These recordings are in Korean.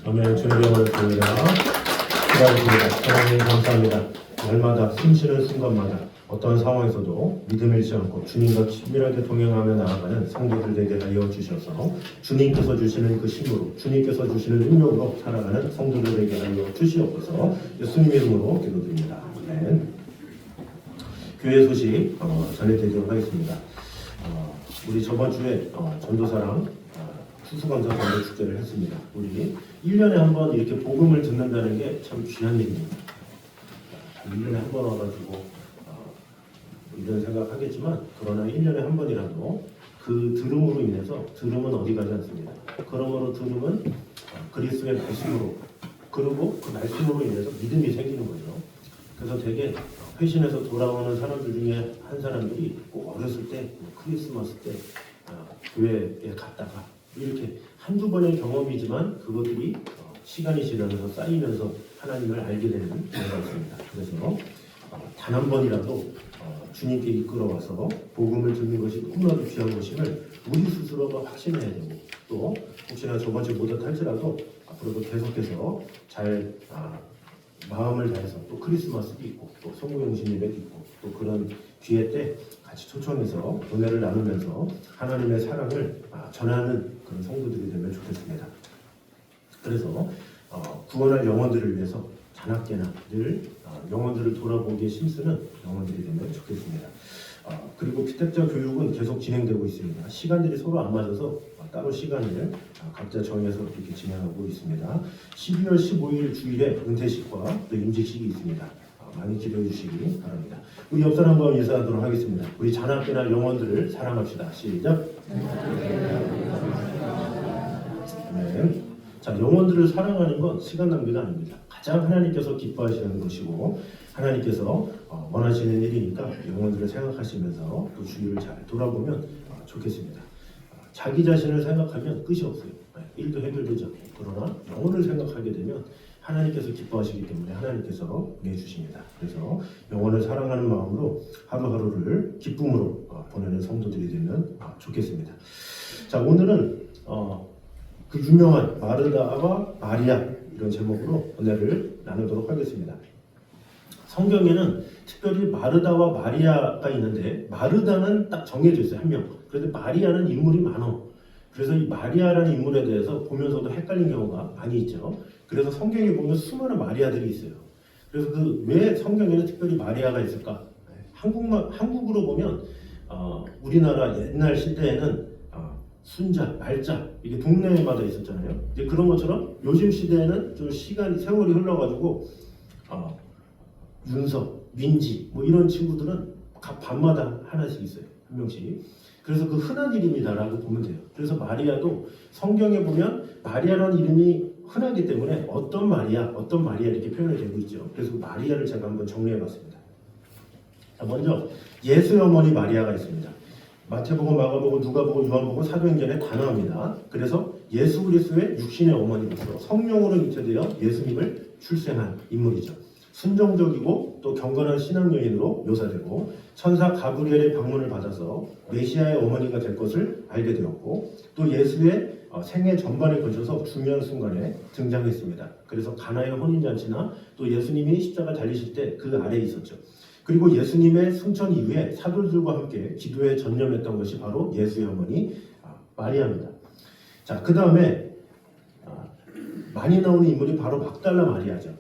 아멘. 주님의 영광을 드립니다. 기도하겠습니다. 하나님 감사합니다. 날마다 숨쉬는 순간마다 어떤 상황에서도 믿음 잃지 않고 주님과 친밀하게 동행하며 나아가는 성도들 되게 하여 주셔서 주님께서 주시는 그 힘으로 주님께서 주시는 능력으로 살아가는 성도들 되게 하여 주시옵소서. 예수님의 이름으로 기도드립니다. 아멘. 교회 소식 전해드리도록 하겠습니다. 우리 저번 주에 전도사랑 추수감사 전도 축제를 했습니다. 우리 1년에 한 번 이렇게 복음을 듣는다는 게 참 귀한 일입니다. 1년에 한 번 와가지고 이런 생각하겠지만 그러나 1년에 한 번이라도 그 들음으로 인해서 들음은 어디 가지 않습니다. 그러므로 들음은 그리스도의 말씀으로 그리고 그 말씀으로 인해서 믿음이 생기는 거죠. 그래서 되게 회신해서 돌아오는 사람들 중에 한 사람들이 꼭 어렸을 때 크리스마스 때 교회에 갔다가 이렇게 한두 번의 경험이지만 그것들이 시간이 지나면서 쌓이면서 하나님을 알게 되는 경우가 있습니다. 그래서 단 한 번이라도 주님께 이끌어와서 복음을 듣는 것이 너무나도 귀한 것임을 우리 스스로가 확신해야 되고 또 혹시나 저번 주에 못할지라도 앞으로도 계속해서 잘 마음을 다해서 또 크리스마스도 있고 또 성부용신 예배도 있고 또 그런 기회 때 같이 초청해서 은혜를 나누면서 하나님의 사랑을 전하는 그런 성도들이 되면 좋겠습니다. 그래서 구원할 영혼들을 위해서 자나깨나 늘 영혼들을 돌아보기에 힘쓰는 영혼들이 되면 좋겠습니다. 그리고 피택자 교육은 계속 진행되고 있습니다. 시간들이 서로 안 맞아서 따로 시간을 각자 정해서 이렇게 진행하고 있습니다. 12월 15일 주일에 은퇴식과 또 임직식이 있습니다. 많이 기도해 주시기 바랍니다. 우리 옆 사람과 인사하도록 하겠습니다. 우리 자나깨나 영혼들을 사랑합시다. 시작. 네. 자, 영혼들을 사랑하는 건 시간 낭비가 아닙니다. 가장 하나님께서 기뻐하시는 것이고 하나님께서 원하시는 일이니까 영혼들을 생각하시면서 또 주위를 잘 돌아보면 좋겠습니다. 자기 자신을 생각하면 끝이 없어요. 일도 해결되지 않고. 그러나 영혼을 생각하게 되면 하나님께서 기뻐하시기 때문에 하나님께서 보내주십니다. 그래서 영혼을 사랑하는 마음으로 하루하루를 기쁨으로 보내는 성도들이 되면 좋겠습니다. 자, 오늘은 그 유명한 마르다와 마리아 이런 제목으로 은혜를 나누도록 하겠습니다. 성경에는 특별히 마르다와 마리아가 있는데 마르다는 딱 정해져 있어요. 한 명. 그런데 마리아는 인물이 많아. 그래서 이 마리아라는 인물에 대해서 보면서도 헷갈리는 경우가 많이 있죠. 그래서 성경에 보면 수많은 마리아들이 있어요. 그래서 그 왜 성경에는 특별히 마리아가 있을까? 한국으로 보면 우리나라 옛날 시대에는 순자, 말자 이게 동네마다 있었잖아요. 이제 그런 것처럼 요즘 시대에는 좀 세월이 흘러가지고 윤석, 민지 뭐 이런 친구들은 각 밤마다 하나씩 있어요. 한 명씩. 그래서 그 흔한 이름이다라고 보면 돼요. 그래서 마리아도 성경에 보면 마리아라는 이름이 흔하기 때문에 어떤 마리아 이렇게 표현이 되고 있죠. 그래서 마리아를 제가 한번 정리해봤습니다. 자, 먼저 예수의 어머니 마리아가 있습니다. 마태복음, 마가복음, 누가복음, 요한복음, 사도행전에 다 나옵니다. 그래서 예수 그리스도의 육신의 어머니로서 성령으로 잉태되어 예수님을 출생한 인물이죠. 순종적이고 또 경건한 신앙 여인으로 묘사되고 천사 가브리엘의 방문을 받아서 메시아의 어머니가 될 것을 알게 되었고 또 예수의 생애 전반에 걸쳐서 중요한 순간에 등장했습니다. 그래서 가나의 혼인잔치나 또 예수님이 십자가 달리실 때 그 아래에 있었죠. 그리고 예수님의 승천 이후에 사도들과 함께 기도에 전념했던 것이 바로 예수의 어머니 마리아입니다. 자, 그 다음에 많이 나오는 인물이 바로 막달라 마리아죠.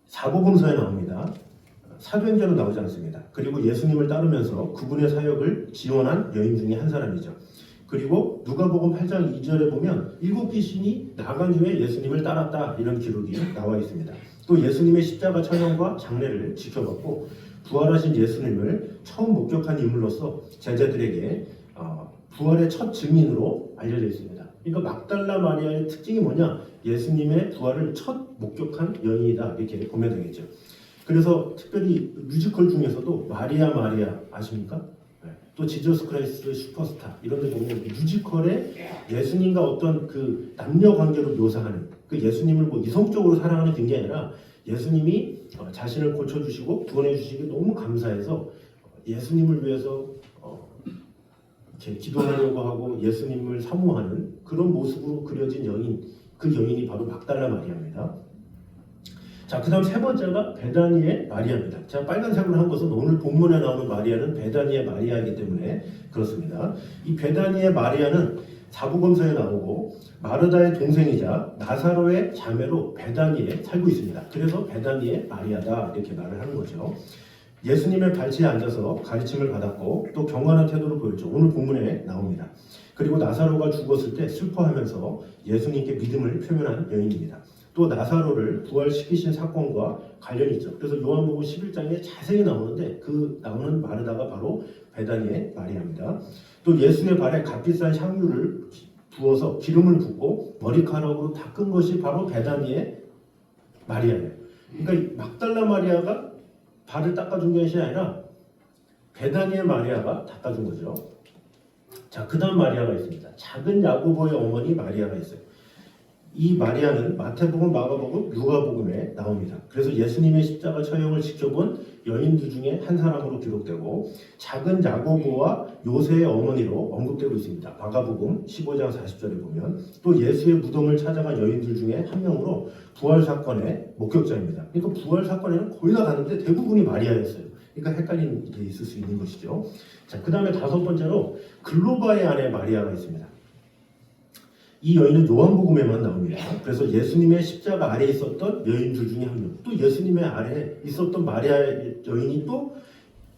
사복음서에 나옵니다. 사도행전은 나오지 않습니다. 그리고 예수님을 따르면서 그분의 사역을 지원한 여인 중에 한 사람이죠. 그리고 누가복음 8장 2절에 보면 7귀신이 나간 후에 예수님을 따랐다 이런 기록이 나와 있습니다. 또 예수님의 십자가 처형과 장례를 지켜봤고 부활하신 예수님을 처음 목격한 인물로서 제자들에게 부활의 첫 증인으로 알려져 있습니다. 그러니까 막달라 마리아의 특징이 뭐냐? 예수님의 부활을 첫 목격한 여인이다 이렇게 보면 되겠죠. 그래서 특별히 뮤지컬 중에서도 마리아 아십니까? 또 지저스 크라이스트 슈퍼스타 이런 데 보면 뮤지컬에 예수님과 어떤 그 남녀 관계로 묘사하는 그 예수님을 뭐 이성적으로 사랑하는 게 아니라 예수님이 자신을 고쳐주시고 구원해 주시기 너무 감사해서 예수님을 위해서 이렇게 기도하려고 하고 예수님을 사모하는 그런 모습으로 그려진 여인, 그 여인이 바로 막달라 마리아입니다. 자, 그 다음 세 번째가 베다니의 마리아입니다. 제가 빨간색으로 한 것은 오늘 본문에 나오는 마리아는 베다니의 마리아이기 때문에 그렇습니다. 이 베다니의 마리아는 사복음서에 나오고 마르다의 동생이자 나사로의 자매로 베다니에 살고 있습니다. 그래서 베다니의 마리아다 이렇게 말을 하는 거죠. 예수님의 발치에 앉아서 가르침을 받았고 또 경건한 태도를 보였죠. 오늘 본문에 나옵니다. 그리고 나사로가 죽었을 때 슬퍼하면서 예수님께 믿음을 표현한 여인입니다. 또 나사로를 부활시키신 사건과 관련이 있죠. 그래서 요한복음 11장에 자세히 나오는데 그 나오는 마르다가 바로 베다니의 마리아입니다. 또 예수의 발에 값비싼 향유를 부어서 기름을 붓고 머리카락으로 닦은 것이 바로 베다니의 마리아예요. 그러니까 막달라 마리아가 발을 닦아준 것이 아니라 베다니의 마리아가 닦아준 거죠. 자, 그 다음 마리아가 있습니다. 작은 야고보의 어머니 마리아가 있어요. 이 마리아는 마태복음, 마가복음, 누가복음에 나옵니다. 그래서 예수님의 십자가 처형을 지켜본 여인들 중에 한 사람으로 기록되고 작은 야고보와 요새의 어머니로 언급되고 있습니다. 마가복음 15장 40절에 보면 또 예수의 무덤을 찾아간 여인들 중에 한 명으로 부활 사건의 목격자입니다. 그러니까 부활 사건에는 거의 다 갔는데 대부분이 마리아였어요. 그러니까 헷갈리는 게 있을 수 있는 것이죠. 자, 그 다음에 다섯 번째로 글로바의 아내 마리아가 있습니다. 이 여인은 요한복음에만 나옵니다. 그래서 예수님의 십자가 아래에 있었던 여인들 중에 한 명, 또 예수님의 아래에 있었던 마리아 여인이 또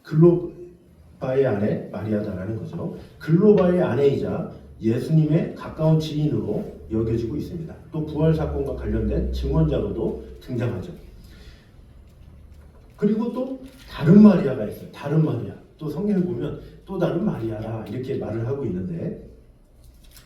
글로바의 아내 마리아다라는 거죠. 글로바의 아내이자 예수님의 가까운 지인으로 여겨지고 있습니다. 또 부활 사건과 관련된 증언자로도 등장하죠. 그리고 또 다른 마리아가 있어요. 다른 마리아. 또 성경을 보면 또 다른 마리아라 이렇게 말을 하고 있는데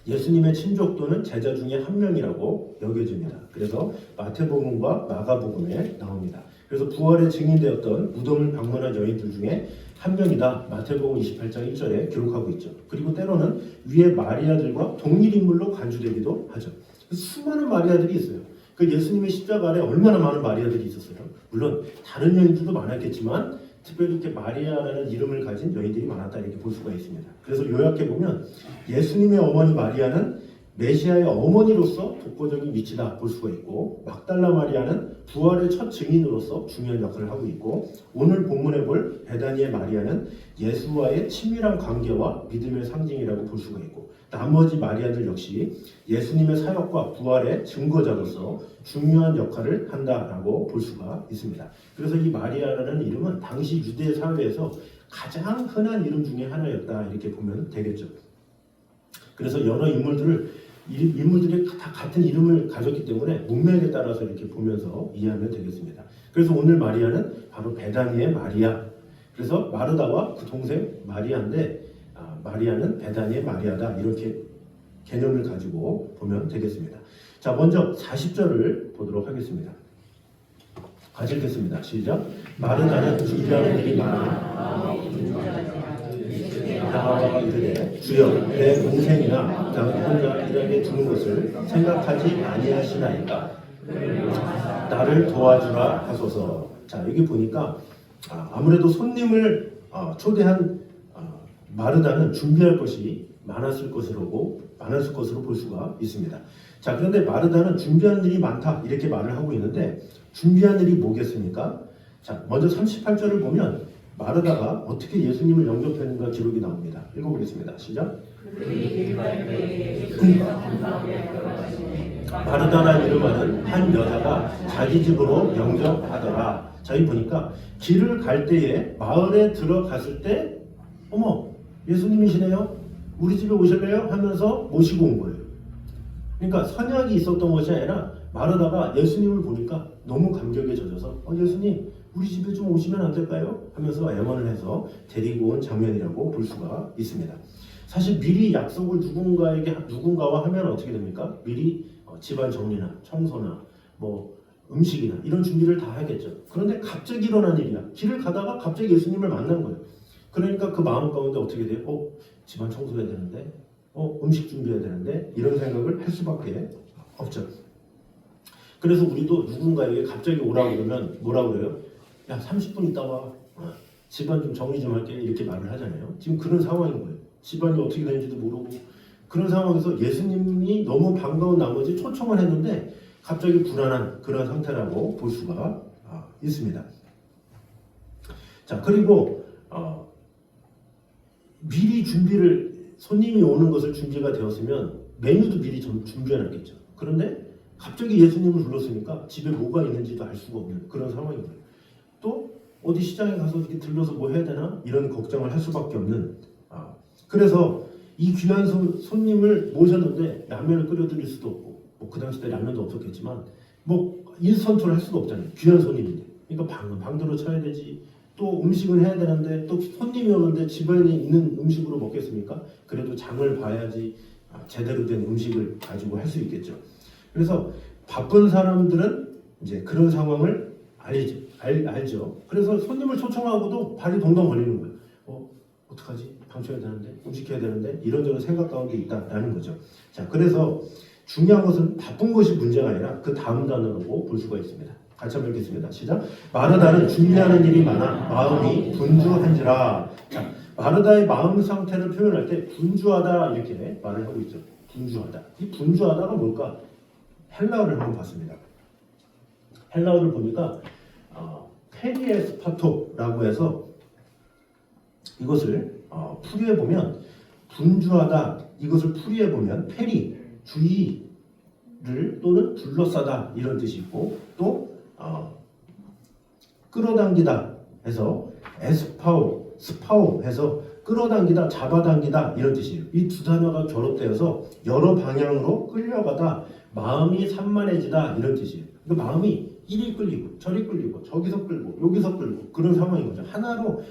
예수님의 친족도는 제자 중에 한 명이라고 여겨집니다. 그래서 마태복음과 마가복음에 나옵니다. 그래서 부활의 증인되었던 무덤을 방문한 여인들 중에 한 명이다. 마태복음 28장 1절에 기록하고 있죠. 그리고 때로는 위에 마리아들과 동일 인물로 간주되기도 하죠. 수많은 마리아들이 있어요. 그 예수님의 십자가 아래 얼마나 많은 마리아들이 있었어요. 물론 다른 여인들도 많았겠지만 특별히 이렇게 마리아라는 이름을 가진 여인들이 많았다 이렇게 볼 수가 있습니다. 그래서 요약해 보면 예수님의 어머니 마리아는 메시아의 어머니로서 독보적인 위치다 볼 수가 있고, 막달라 마리아는 부활의 첫 증인으로서 중요한 역할을 하고 있고, 오늘 본문에 볼 베다니의 마리아는 예수와의 친밀한 관계와 믿음의 상징이라고 볼 수가 있고, 나머지 마리아들 역시 예수님의 사역과 부활의 증거자로서 중요한 역할을 한다라고 볼 수가 있습니다. 그래서 이 마리아라는 이름은 당시 유대 사회에서 가장 흔한 이름 중에 하나였다 이렇게 보면 되겠죠. 그래서 여러 인물들이 다 같은 이름을 가졌기 때문에 문맥에 따라서 이렇게 보면서 이해하면 되겠습니다. 그래서 오늘 마리아는 바로 베다니의 마리아. 그래서 마르다와 그 동생 마리아인데, 마리아는 베다니의 마리아다 이렇게 개념을 가지고 보면 되겠습니다. 자, 먼저 40절을 보도록 하겠습니다. 같이 읽겠습니다. 시작. 마르다는 준비하는 일이 많아 나와 이르되 주여 내 동생이나 나는 혼자 이렇게 두는 것을 생각하지 아니하시나이까 나를 도와주라 하소서. 자, 여기 보니까 아무래도 손님을 초대한 마르다는 준비할 것이 많았을 것으로 볼 수가 있습니다. 자, 그런데 마르다는 준비한 일이 많다 이렇게 말을 하고 있는데, 준비한 일이 뭐겠습니까? 자, 먼저 38절을 보면 마르다가 어떻게 예수님을 영접했는가 기록이 나옵니다. 읽어보겠습니다. 시작. 마르다라는 이름하는 한 여자가 자기 집으로 영접하더라. 자, 여기 보니까 길을 갈 때에 마을에 들어갔을 때 어머 예수님이시네요. 우리 집에 오실래요? 하면서 모시고 온 거예요. 그러니까 선약이 있었던 것이 아니라 마르다가 예수님을 보니까 너무 감격에 젖어서 예수님 우리 집에 좀 오시면 안 될까요? 하면서 애원을 해서 데리고 온 장면이라고 볼 수가 있습니다. 사실 미리 약속을 누군가와 하면 어떻게 됩니까? 미리 집안 정리나 청소나 뭐 음식이나 이런 준비를 다 하겠죠. 그런데 갑자기 일어난 일이야. 길을 가다가 갑자기 예수님을 만난 거예요. 그러니까 그 마음 가운데 어떻게 돼요? 집안 청소해야 되는데, 음식 준비해야 되는데, 이런 생각을 할 수밖에 없죠. 그래서 우리도 누군가에게 갑자기 오라고 그러면 뭐라고 그래요? 야, 30분 있다 와. 집안 좀 정리 좀 할게. 이렇게 말을 하잖아요. 지금 그런 상황인 거예요. 집안이 어떻게 되는지도 모르고. 그런 상황에서 예수님이 너무 반가운 나머지 초청을 했는데 갑자기 불안한 그런 상태라고 볼 수가 있습니다. 자, 그리고 미리 손님이 오는 것을 준비가 되었으면 메뉴도 미리 준비해놨겠죠. 그런데 갑자기 예수님을 불렀으니까 집에 뭐가 있는지도 알 수가 없는 그런 상황인 거예요. 또 어디 시장에 가서 이렇게 들러서 뭐 해야 되나 이런 걱정을 할 수밖에 없는. 그래서 이 귀한 손님을 모셨는데 라면을 끓여드릴 수도 없고, 뭐 그 당시 때 라면도 없었겠지만 뭐 인스턴트를 할 수가 없잖아요. 귀한 손님인데. 그러니까 방도로 쳐야 되지. 또 음식을 해야 되는데 또 손님이 오는데 집안에 있는 음식으로 먹겠습니까? 그래도 장을 봐야지 제대로 된 음식을 가지고 할 수 있겠죠. 그래서 바쁜 사람들은 이제 그런 상황을 알죠. 그래서 손님을 초청하고도 발이 동동 걸리는 거예요. 어떡하지? 방쳐야 되는데, 음식해야 되는데 이런저런 생각 가운데 있다라는 거죠. 자, 그래서 중요한 것은 바쁜 것이 문제가 아니라 그 다음 단어라고 볼 수가 있습니다. 같이 한번 읽겠습니다. 시작. 마르다는 준비하는 일이 많아 마음이 분주한지라. 자, 마르다의 마음 상태를 표현할 때 분주하다 이렇게 말을 하고 있죠. 분주하다. 이 분주하다가 뭘까? 헬라어를 한번 봤습니다. 헬라어를 보니까 페리에스파토라고 해서 이것을 풀이해 보면 분주하다 이것을 풀이해 보면 페리 주의를 또는 둘러싸다 이런 뜻이 있고, 또 끌어당기다 해서 스파오 해서 끌어당기다 잡아당기다 이런 뜻이에요. 이 두 단어가 결합되어서 여러 방향으로 끌려가다 마음이 산만해지다 이런 뜻이에요. 그러니까 마음이 이리 끌리고 저리 끌리고 저기서 끌고 여기서 끌고 그런 상황인 거죠. 하나로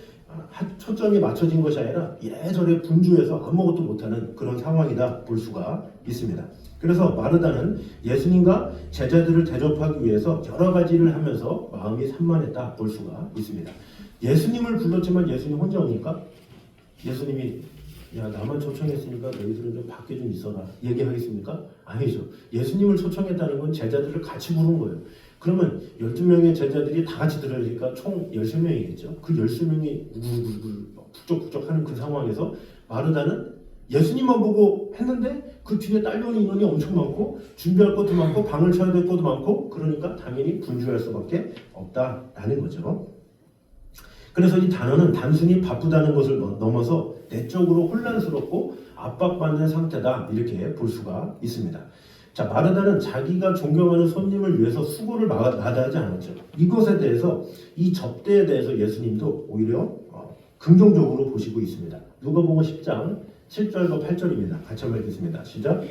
초점이 맞춰진 것이 아니라 이래저래 분주해서 아무것도 못하는 그런 상황이다 볼 수가 있습니다. 그래서 마르다는 예수님과 제자들을 대접하기 위해서 여러 가지를 하면서 마음이 산만했다 볼 수가 있습니다. 예수님을 불렀지만 예수님 혼자 오니까 예수님이 야 나만 초청했으니까 너희들은 좀 밖에 좀 있어라 얘기하겠습니까? 아니죠. 예수님을 초청했다는 건 제자들을 같이 부른 거예요. 그러면 12명의 제자들이 다 같이 들어가니까 총 13명이겠죠. 그 13명이 우글우글 북적북적 하는 그 상황에서 마르다는 예수님만 보고 했는데 그 뒤에 딸려오는 인원이 엄청 많고 준비할 것도 많고 방을 쳐야 될 것도 많고 그러니까 당연히 분주할 수밖에 없다라는 거죠. 그래서 이 단어는 단순히 바쁘다는 것을 넘어서 내적으로 혼란스럽고 압박받는 상태다 이렇게 볼 수가 있습니다. 자, 마르다는 자기가 존경하는 손님을 위해서 수고를 마다하지 않았죠. 이것에 대해서 이 접대에 대해서 예수님도 오히려 긍정적으로 보시고 있습니다. 누가복음 10장 7절과 8절입니다. 같이 한번 읽겠습니다. 시작.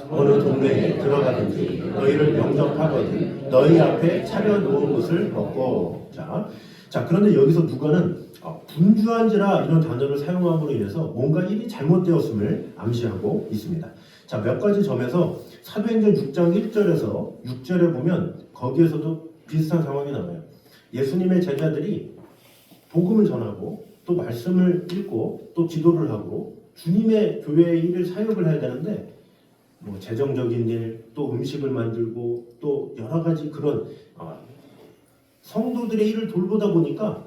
어느 동네에 들어가든지 너희를 영접하거든 너희 앞에 차려놓은 것을 먹고. 자, 그런데 여기서 누가는 분주한지라 이런 단어를 사용함으로 인해서 뭔가 일이 잘못되었음을 암시하고 있습니다. 자, 몇 가지 점에서 사도행전 6장 1절에서 6절에 보면 거기에서도 비슷한 상황이 나와요. 예수님의 제자들이 복음을 전하고 또 말씀을 읽고 또 기도를 하고 주님의 교회의 일을 사역을 해야 되는데 뭐 재정적인 일, 또 음식을 만들고 또 여러 가지 그런 성도들의 일을 돌보다 보니까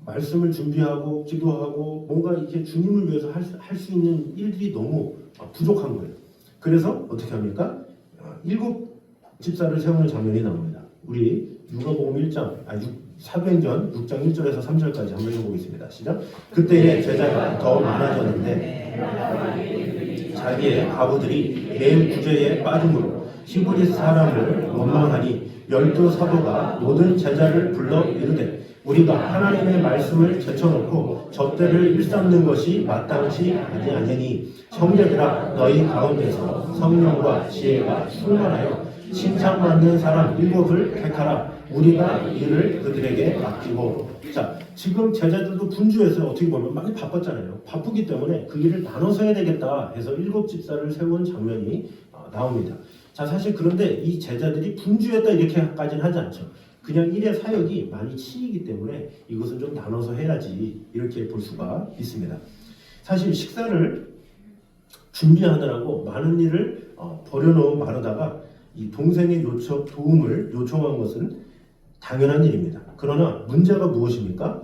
말씀을 준비하고 기도하고 뭔가 이렇게 주님을 위해서 할 수 있는 일들이 너무 부족한 거예요. 그래서 어떻게 합니까? 7 집사를 세우는 장면이 나옵니다. 우리 누가복음 1장, 사도행전 6장 1절에서 3절까지 한번 읽어보겠습니다. 시작. 그때의 제자가 더 많아졌는데 자기의 아부들이 매일 구제에 빠짐으로 히브리 사람을 원망하니 12 사도가 모든 제자를 불러 이르되 우리가 하나님의 말씀을 제쳐놓고 접대를 일삼는 것이 마땅치 아니하니 형제들아 너희 가운데서 성령과 지혜가 충만하여 칭찬받는 사람 7을 택하라. 우리가 이를 그들에게 맡기고. 자, 지금 제자들도 분주해서 어떻게 보면 많이 바빴잖아요. 바쁘기 때문에 그 일을 나눠서 해야 되겠다 해서 7 집사를 세운 장면이 나옵니다. 자, 사실 그런데 이 제자들이 분주했다 이렇게까지는 하지 않죠. 그냥 일의 사역이 많이 치이기 때문에 이것은 좀 나눠서 해야지 이렇게 볼 수가 있습니다. 사실 식사를 준비하느라고 많은 일을 버려놓은 마르다가 이 동생의 도움을 요청한 것은 당연한 일입니다. 그러나 문제가 무엇입니까?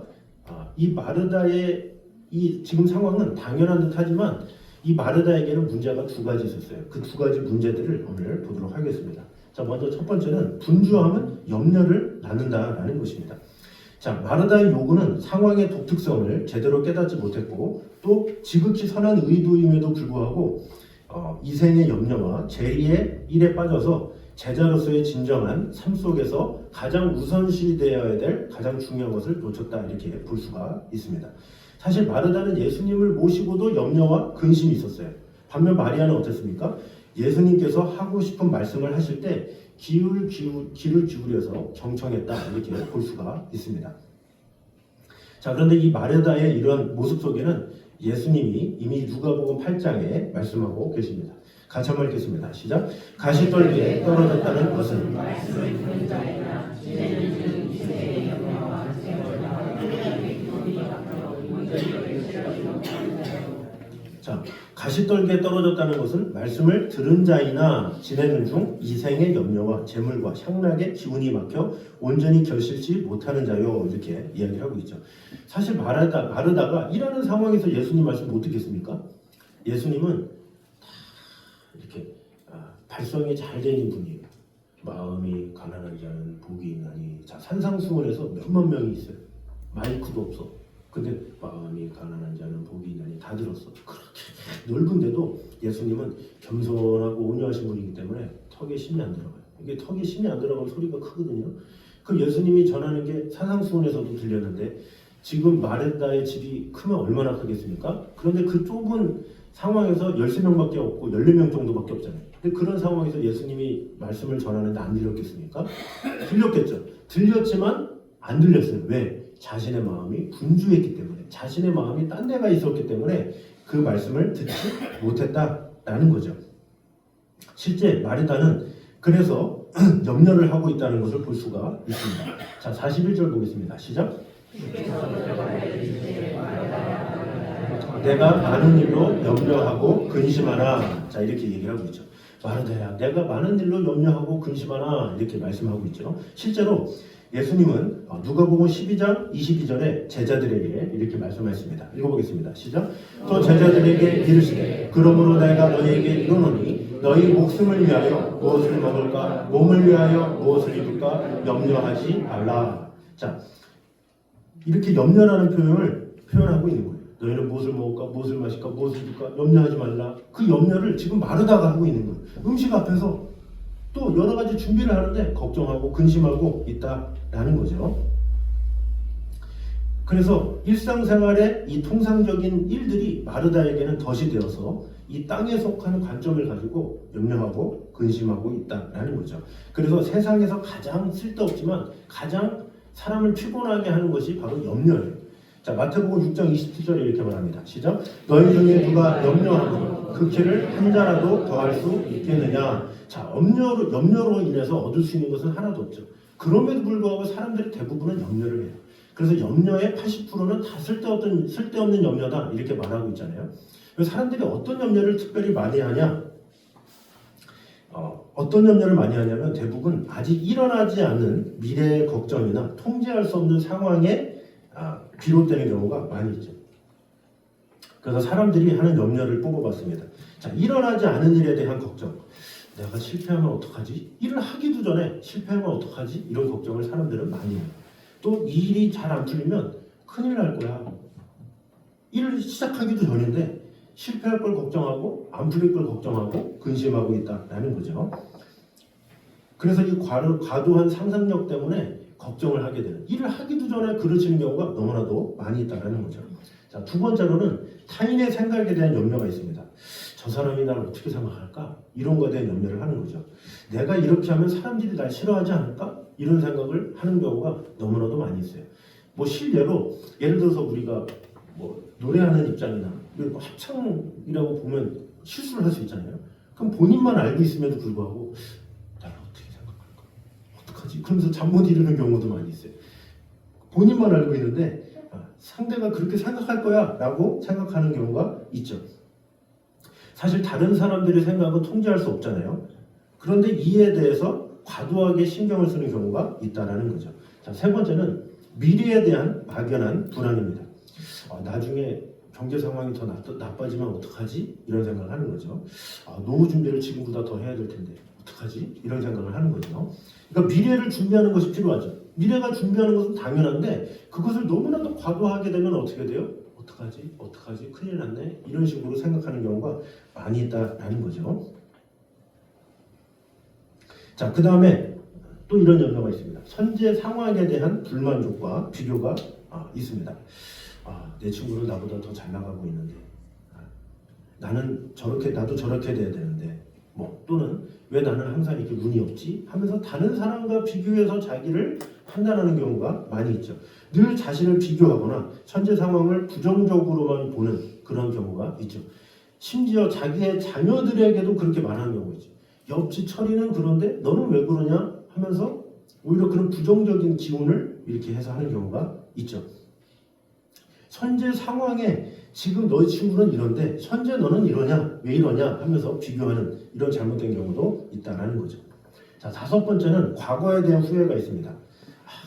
이 마르다의 이 지금 상황은 당연한 듯하지만 이 마르다에게는 문제가 2가지 있었어요. 그 2가지 문제들을 오늘 보도록 하겠습니다. 자, 먼저 첫 번째는 분주함은 염려를 낳는다라는 것입니다. 자, 마르다의 요구는 상황의 독특성을 제대로 깨닫지 못했고 또 지극히 선한 의도임에도 불구하고 이생의 염려와 재리의 일에 빠져서 제자로서의 진정한 삶 속에서 가장 우선시되어야 될 가장 중요한 것을 놓쳤다 이렇게 볼 수가 있습니다. 사실 마르다는 예수님을 모시고도 염려와 근심이 있었어요. 반면 마리아는 어땠습니까? 예수님께서 하고 싶은 말씀을 하실 때 귀를 기울여서 경청했다 이렇게 볼 수가 있습니다. 자, 그런데 이 마르다의 이런 모습 속에는 예수님이 이미 누가복음 8장에 말씀하고 계십니다. 같이 한번 읽겠습니다. 시작. 가시떨기에 떨어졌다는 것은 자, 가시떨기에 떨어졌다는 것은 말씀을 들은 자이나 지내는 중 이생의 염려와 재물과 향락의 기운이 막혀 온전히 결실치 못하는 자요 이렇게 이야기하고 있죠. 사실 마르다가 이러는 상황에서 예수님 말씀 못 듣겠습니까? 예수님은 이렇게 발성이 잘 되는 분이에요. 마음이 가난한 자는 복이 있나니. 자, 산상수훈에서 몇만 명이 있어요. 마이크도 없어. 근데 마음이 가난한 자는 복이 있나니 다 들었어. 그렇게 넓은데도 예수님은 겸손하고 온유하신 분이기 때문에 턱에 심이 안 들어가요. 이게 턱에 심이 안 들어가면 소리가 크거든요. 그 예수님이 전하는 게 산상수훈에서도 들렸는데 지금 마르다의 집이 크면 얼마나 크겠습니까? 그런데 그 좁은 상황에서 13명밖에 없고 14명 정도밖에 없잖아요. 근데 그런 상황에서 예수님이 말씀을 전하는데 안 들렸겠습니까? 들렸겠죠. 들렸지만 안 들렸어요. 왜? 자신의 마음이 분주했기 때문에, 자신의 마음이 딴 데가 있었기 때문에 그 말씀을 듣지 못했다라는 거죠. 실제 마르다는 그래서 염려를 하고 있다는 것을 볼 수가 있습니다. 자, 41절 보겠습니다. 시작. 내가 많은 일로 염려하고 근심하라. 자, 이렇게 얘기를 하고 있죠. 마르다야, 내가 많은 일로 염려하고 근심하나 이렇게 말씀하고 있죠. 실제로 예수님은 누가복음 12장 22절에 제자들에게 이렇게 말씀하셨습니다. 읽어보겠습니다. 시작. 또 제자들에게 이르시되 그러므로 내가 너희에게 이르노니 너희 목숨을 위하여 무엇을 먹을까 몸을 위하여 무엇을 입을까 염려하지 말라. 자, 이렇게 염려라는 표현을 표현하고 있는 거예요. 너희는 무엇을 먹을까 무엇을 마실까 무엇을 입을까 염려하지 말라. 그 염려를 지금 마르다가 하고 있는 거예요. 음식 앞에서 또 여러 가지 준비를 하는데 걱정하고 근심하고 있다라는 거죠. 그래서 일상생활의 이 통상적인 일들이 마르다에게는 덫이 되어서 이 땅에 속하는 관점을 가지고 염려하고 근심하고 있다라는 거죠. 그래서 세상에서 가장 쓸데없지만 가장 사람을 피곤하게 하는 것이 바로 염려예요. 자, 마태복음 6장 27절에 이렇게 말합니다. 시작. 너희 중에 누가 염려하고 그 길을 한 자라도 더할 수 있겠느냐. 자, 염려로 인해서 얻을 수 있는 것은 하나도 없죠. 그럼에도 불구하고 사람들이 대부분은 염려를 해요. 그래서 염려의 80%는 다 쓸데없는 염려다 이렇게 말하고 있잖아요. 사람들이 어떤 염려를 특별히 많이 하냐? 어떤 염려를 많이 하냐면 대부분 아직 일어나지 않은 미래의 걱정이나 통제할 수 없는 상황에 비롯되는 경우가 많이 있죠. 그래서 사람들이 하는 염려를 뽑아봤습니다. 자, 일어나지 않은 일에 대한 걱정. 내가 실패하면 어떡하지? 일을 하기도 전에 실패하면 어떡하지? 이런 걱정을 사람들은 많이 해요. 또 이 일이 잘 안 풀리면 큰일 날 거야. 일을 시작하기도 전인데 실패할 걸 걱정하고 안 풀릴 걸 걱정하고 근심하고 있다라는 거죠. 그래서 이 과도한 상상력 때문에 걱정을 하게 되는, 일을 하기도 전에 그르치는 경우가 너무나도 많이 있다는 거죠. 자, 두 번째로는 타인의 생각에 대한 염려가 있습니다. 저 사람이 나를 어떻게 생각할까? 이런 거에 대한 염려를 하는 거죠. 내가 이렇게 하면 사람들이 날 싫어하지 않을까? 이런 생각을 하는 경우가 너무나도 많이 있어요. 뭐 실례로 예를 들어서 우리가 뭐 노래하는 입장이나 그리고 합창이라고 보면 실수를 할 수 있잖아요. 그럼 본인만 알고 있음에도 불구하고 나를 어떻게 생각할까? 어떡하지? 그러면서 잠 못 이루는 경우도 많이 있어요. 본인만 알고 있는데 상대가 그렇게 생각할 거야 라고 생각하는 경우가 있죠. 사실 다른 사람들의 생각은 통제할 수 없잖아요. 그런데 이에 대해서 과도하게 신경을 쓰는 경우가 있다는 거죠. 자, 세 번째는 미래에 대한 막연한 불안입니다. 나중에 경제 상황이 더 나빠지면 어떡하지? 이런 생각을 하는 거죠. 노후 준비를 지금보다 더 해야 될 텐데 어떡하지? 이런 생각을 하는 거죠. 그러니까 미래를 준비하는 것이 필요하죠. 미래가 준비하는 것은 당연한데 그것을 너무나도 과도하게 되면 어떻게 돼요? 어떡하지? 어떡하지? 큰일 났네? 이런 식으로 생각하는 경우가 많이 있다라는 거죠. 자, 그 다음에 또 이런 염려가 있습니다. 현재 상황에 대한 불만족과 비교가 있습니다. 내 친구는 나보다 더 잘 나가고 있는데 나도 저렇게 돼야 되는데 또는 왜 나는 항상 이렇게 운이 없지? 하면서 다른 사람과 비교해서 자기를 판단하는 경우가 많이 있죠. 늘 자신을 비교하거나 현재 상황을 부정적으로만 보는 그런 경우가 있죠. 심지어 자기의 자녀들에게도 그렇게 말하는 경우가 있죠. 옆집 철이는 그런데 너는 왜 그러냐? 하면서 오히려 그런 부정적인 기운을 이렇게 해서 하는 경우가 있죠. 현재 상황에 지금 너희 친구는 이런데 현재 너는 이러냐? 왜 이러냐? 하면서 비교하는 이런 잘못된 경우도 있다는 거죠. 자, 다섯 번째는 과거에 대한 후회가 있습니다.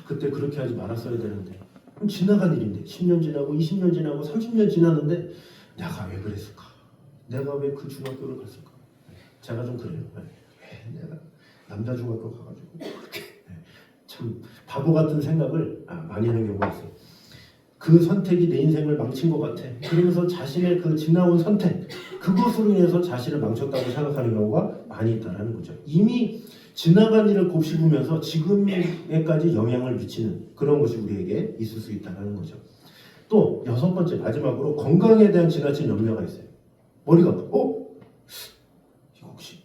그때 그렇게 하지 말았어야 되는데 그럼 지나간 일인데 10년 지나고 20년 지나고 30년 지났는데 내가 왜 그랬을까? 내가 왜 그 중학교를 갔을까? 제가 좀 그래요. 왜 내가 남자 중학교 가가지고 그렇게 참 바보 같은 생각을 많이 하는 경우가 있어요. 그 선택이 내 인생을 망친 것 같아. 그러면서 자신의 그 지나온 선택, 그것으로 인해서 자신을 망쳤다고 생각하는 경우가 많이 있다는 거죠. 이미 지나간 일을 곱씹으면서 지금에까지 영향을 미치는 그런 것이 우리에게 있을 수 있다는 거죠. 또 여섯 번째, 마지막으로 건강에 대한 지나친 염려가 있어요. 머리가 이거 혹시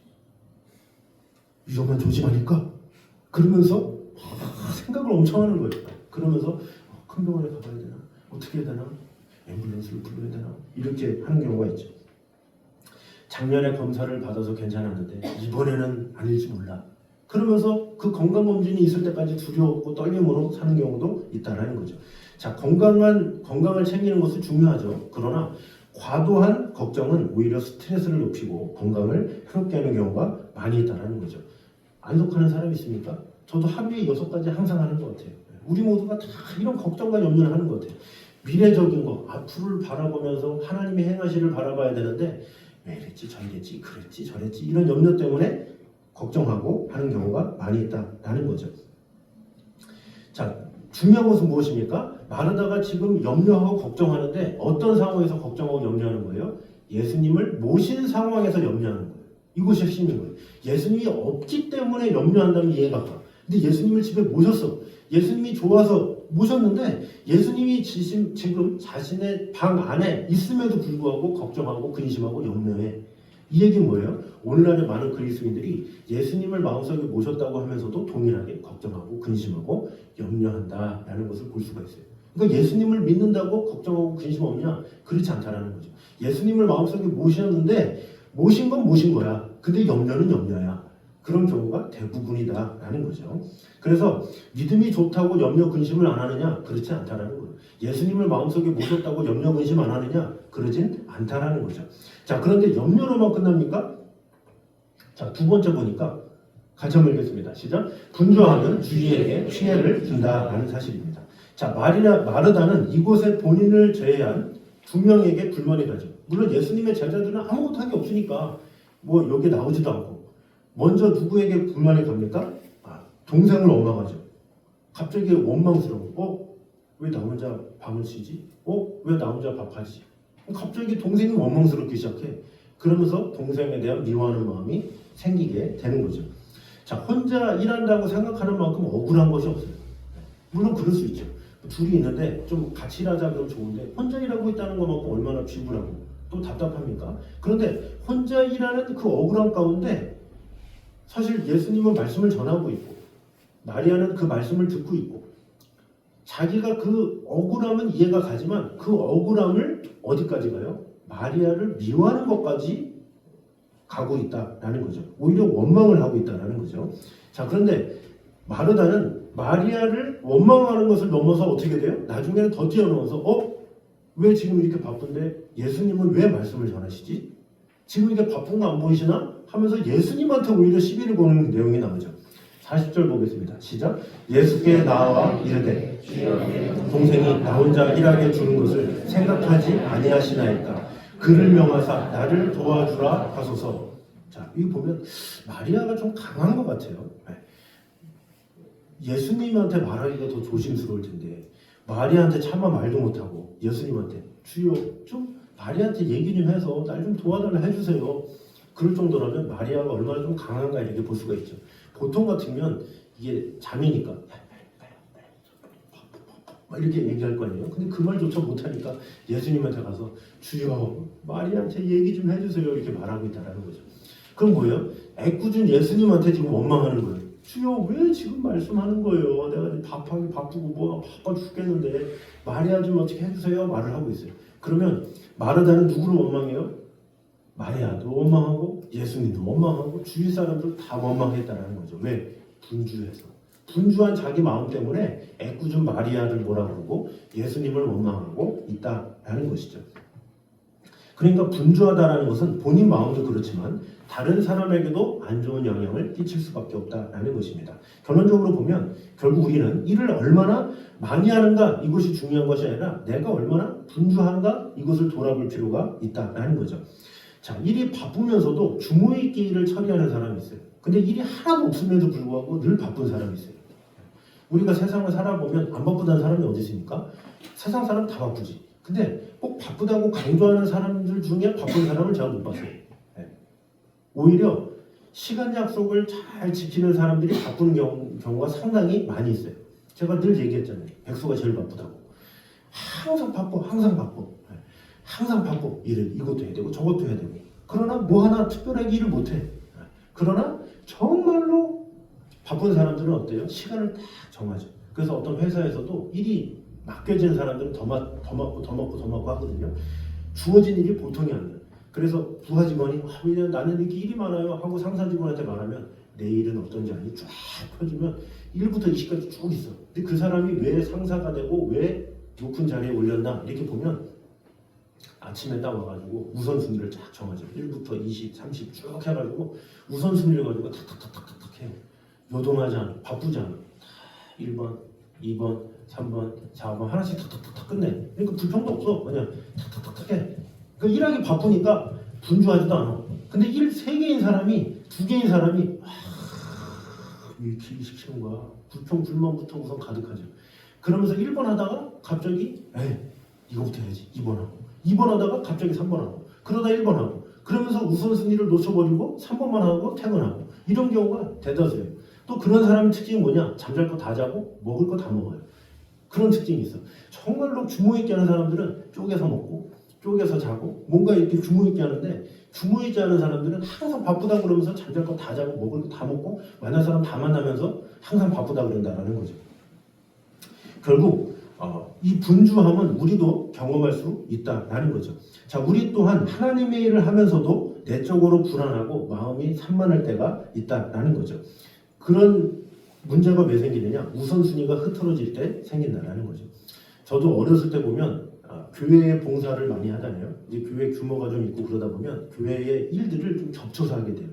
위험한 조짐 아닐까? 그러면서 생각을 엄청 하는 거예요. 그러면서 큰 병원에 가봐야 되나? 어떻게 해야 되나? 앰뷸런스를 불러야 되나? 이렇게 하는 경우가 있죠. 작년에 검사를 받아서 괜찮았는데 이번에는 아닐지 몰라. 그러면서 그 건강검진이 있을 때까지 두려웠고 떨림으로 사는 경우도 있다는 거죠. 자, 건강을 챙기는 것은 중요하죠. 그러나 과도한 걱정은 오히려 스트레스를 높이고 건강을 해롭게 하는 경우가 많이 있다는 거죠. 안 속하는 사람이 있습니까? 저도 하루에 6가지 항상 하는 것 같아요. 우리 모두가 다 이런 걱정과 염려를 하는 것 같아요. 미래적인 거, 앞으로를 바라보면서 하나님의 행하시를 바라봐야 되는데 왜 이랬지, 저랬지, 그랬지, 저랬지 이런 염려 때문에 걱정하고 하는 경우가 많이 있다라는 거죠. 자, 중요한 것은 무엇입니까? 마르다가 지금 염려하고 걱정하는데 어떤 상황에서 걱정하고 염려하는 거예요? 예수님을 모신 상황에서 염려하는 거예요. 이것이 핵심인 거예요. 예수님이 없기 때문에 염려한다면 이해가 가. 근데 예수님을 집에 모셨어. 예수님이 좋아서 모셨는데 예수님이 지금 자신의 방 안에 있음에도 불구하고 걱정하고 근심하고 염려해. 이 얘기는 뭐예요? 오늘날의 많은 그리스도인들이 예수님을 마음속에 모셨다고 하면서도 동일하게 걱정하고 근심하고 염려한다라는 것을 볼 수가 있어요. 그러니까 예수님을 믿는다고 걱정하고 근심 없냐? 그렇지 않다라는 거죠. 예수님을 마음속에 모셨는데 모신 건 모신 거야. 근데 염려는 염려야. 그런 경우가 대부분이다라는 거죠. 그래서 믿음이 좋다고 염려 근심을 안 하느냐? 그렇지 않다라는 거예요. 예수님을 마음속에 모셨다고 염려 근심 안 하느냐? 그러진 않다라는 거죠. 자, 그런데 염려로만 끝납니까? 자, 두 번째 보니까 같이 한번 읽겠습니다. 시작. 분주하면 주위에게 피해를 준다라는 사실입니다. 자, 마르다는 이곳에 본인을 제외한 두 명에게 불만이 가죠. 물론 예수님의 제자들은 아무것도 한 게 없으니까 뭐 여기 나오지도 않고 먼저 누구에게 불만이 갑니까? 동생을 원망하죠. 갑자기 원망스러워. 왜 나 혼자 방을 쉬지? 왜 나 혼자 밥하지? 갑자기 동생이 원망스럽기 시작해. 그러면서 동생에 대한 미워하는 마음이 생기게 되는 거죠. 자, 혼자 일한다고 생각하는 만큼 억울한 것이 없어요. 물론 그럴 수 있죠. 둘이 있는데 좀 같이 일하자 그러면 좋은데 혼자 일하고 있다는 것만큼 얼마나 비굴하고 또 답답합니까? 그런데 혼자 일하는 그 억울함 가운데 사실 예수님은 말씀을 전하고 있고 마리아는 그 말씀을 듣고 있고 자기가 그 억울함은 이해가 가지만 그 억울함을 어디까지 가요? 마리아를 미워하는 것까지 가고 있다라는 거죠. 오히려 원망을 하고 있다라는 거죠. 자, 그런데 마르다는 마리아를 원망하는 것을 넘어서 어떻게 돼요? 나중에는 더 뛰어넘어서 왜 지금 이렇게 바쁜데 예수님은 왜 말씀을 전하시지? 지금 이게 바쁜 거 안 보이시나? 하면서 예수님한테 오히려 시비를 거는 내용이 나오죠. 40절 보겠습니다. 시작. 예수께 나와 이르되 동생이 나 혼자 일하게 주는 것을 생각하지 아니하시나이까. 그를 명하사 나를 도와주라 하소서. 자, 이거 보면 마리아가 좀 강한 것 같아요. 예수님한테 말하기가 더 조심스러울 텐데 마리아한테 차마 말도 못하고 예수님한테 주여 좀 마리아한테 얘기 좀 해서 날 좀 도와달라 해주세요. 그럴 정도라면 마리아가 얼마나 좀 강한가 이렇게 볼 수가 있죠. 보통 같으면 이게 잠이니까 이렇게 얘기할 거 아니에요. 근데 그 말조차 못하니까 예수님한테 가서 주여 마리아한테 얘기 좀 해주세요 이렇게 말하고 있다는 거죠. 그럼 뭐예요? 애꿎은 예수님한테 지금 원망하는 거예요. 주여 왜 지금 말씀하는 거예요? 내가 밥하기 바쁘고 뭐 바빠 죽겠는데 마리아 좀 어떻게 해주세요 말을 하고 있어요. 그러면 마르다는 누구를 원망해요? 마리아도 원망하고 예수님도 원망하고 주위 사람들 다 원망했다는 거죠. 왜? 분주해서. 분주한 자기 마음 때문에 애꿎은 마리아를 뭐라 그러고 예수님을 원망하고 있다라는 것이죠. 그러니까 분주하다라는 것은 본인 마음도 그렇지만 다른 사람에게도 안 좋은 영향을 끼칠 수밖에 없다라는 것입니다. 결론적으로 보면 결국 우리는 일을 얼마나 많이 하는가 이것이 중요한 것이 아니라 내가 얼마나 분주한가 이것을 돌아볼 필요가 있다라는 거죠. 자, 일이 바쁘면서도 주무 있게 일을 처리하는 사람이 있어요. 근데 일이 하나도 없음에도 불구하고 늘 바쁜 사람이 있어요. 우리가 세상을 살아보면 안 바쁘다는 사람이 어디 있습니까? 세상 사람 다 바쁘지. 근데 꼭 바쁘다고 강조하는 사람들 중에 바쁜 사람을 제가 못 봤어요. 오히려 시간 약속을 잘 지키는 사람들이 바쁜 경우가 상당히 많이 있어요. 제가 늘 얘기했잖아요. 백수가 제일 바쁘다고. 항상 바빠, 항상 바빠. 항상 바빠. 일을 이것도 해야 되고 저것도 해야 되고. 그러나 뭐 하나 특별하게 일을 못해. 그러나 정말로 바쁜 사람들은 어때요? 시간을 딱 정하죠. 그래서 어떤 회사에서도 일이 맡겨진 사람들은 더 맡고 하거든요. 주어진 일이 보통이 아니에요. 그래서 부하 직원이 나는 이렇게 일이 많아요 하고 상사 직원한테 말하면 내일은 어떤지 아니 쫙 펴주면 1부터 20까지 쭉 있어. 근데 그 사람이 왜 상사가 되고 왜 높은 자리에 올렸나 이렇게 보면 아침에 딱 와가지고 우선순위를 쫙 정하죠. 1부터 20, 30 쭉 해가지고 우선순위를 가지고 탁탁탁탁탁 해요. 요동하지 않아, 바쁘지 않아. 1번, 2번, 3번, 4번 하나씩 탁탁탁탁 끝내. 그러니까 불평도 없어. 그냥 탁탁탁탁 해. 그러니까 일하기 바쁘니까 분주하지도 않아. 근데 3개인 사람이, 2개인 사람이 왜 이렇게 일 시키는 거야. 불평, 불만부터 우선 가득하죠. 그러면서 1번 하다가 갑자기 이거부터 해야지. 2번 하고 2번 하다가 갑자기 3번 하고 그러다 1번 하고 그러면서 우선순위를 놓쳐버리고 3번만 하고 퇴근하고 이런 경우가 대다수예요. 또 그런 사람의 특징이 뭐냐? 잠잘 거 다 자고 먹을 거 다 먹어요. 그런 특징이 있어. 정말로 주모 있게 하는 사람들은 쪼개서 먹고 쪼개서 자고 뭔가 이렇게 주모 있게 하는데 주모 있게 하는 사람들은 항상 바쁘다 그러면서 잠잘 거 다 자고 먹을 거 다 먹고 만날 사람 다 만나면서 항상 바쁘다 그런다라는 거죠. 결국 이 분주함은 우리도 경험할 수 있다라는 거죠. 자, 우리 또한 하나님의 일을 하면서도 내적으로 불안하고 마음이 산만할 때가 있다라는 거죠. 그런 문제가 왜 생기느냐? 우선순위가 흐트러질 때 생긴다라는 거죠. 저도 어렸을 때 보면 교회에 봉사를 많이 하잖아요. 이제 교회 규모가 좀 있고 그러다 보면 교회의 일들을 좀 겹쳐서 하게 돼요.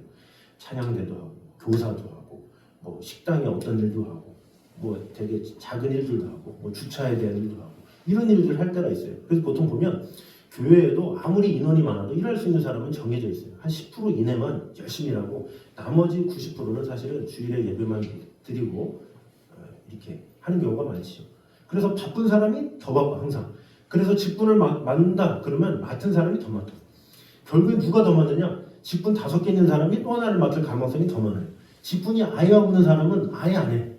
찬양대도 하고 교사도 하고 뭐 식당에 어떤 일도 하고 뭐 되게 작은 일들도 하고 뭐 주차에 대한 일도 하고 이런 일들을 할 때가 있어요. 그래서 보통 보면 교회에도 아무리 인원이 많아도 일할 수 있는 사람은 정해져 있어요. 한 10% 이내만 열심히 일하고 나머지 90%는 사실은 주일에 예배만 드리고 이렇게 하는 경우가 많죠. 그래서 바쁜 사람이 더 바빠 항상. 그래서 직분을 맡는다 그러면 맡은 사람이 더 많다. 결국에 누가 더 많느냐? 직분 5개 있는 사람이 또 하나를 맡을 가능성이 더 많아요. 직분이 아예 없는 사람은 아예 안 해.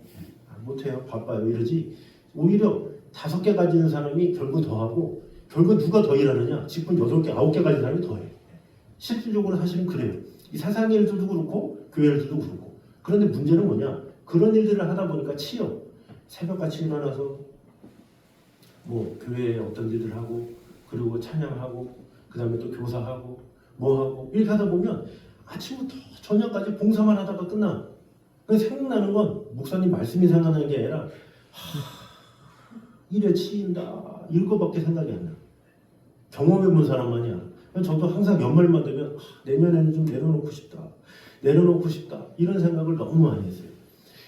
못해요. 바빠요. 이러지. 오히려 5개 가지는 사람이 결국 더 하고 결국 누가 더 일하느냐? 직분 8개, 9개 가진 사람이 더 해. 실질적으로 사실은 그래요. 이 세상의 일들도 그렇고 교회 일들도 그렇고. 그런데 문제는 뭐냐? 그런 일들을 하다 보니까 치여. 새벽같이 일어나서 뭐 교회에 어떤 일들 하고 그리고 찬양하고 그 다음에 또 교사하고 뭐하고 이렇게 하다 보면 아침부터 저녁까지 봉사만 하다가 끝나. 생각나는 건 목사님 말씀이 생각나는 게 아니라 일에 치인다 이거밖에 생각이 안 나. 경험해본 사람만이 알아. 저도 항상 연말만 되면 내년에는 좀 내려놓고 싶다 이런 생각을 너무 많이 했어요.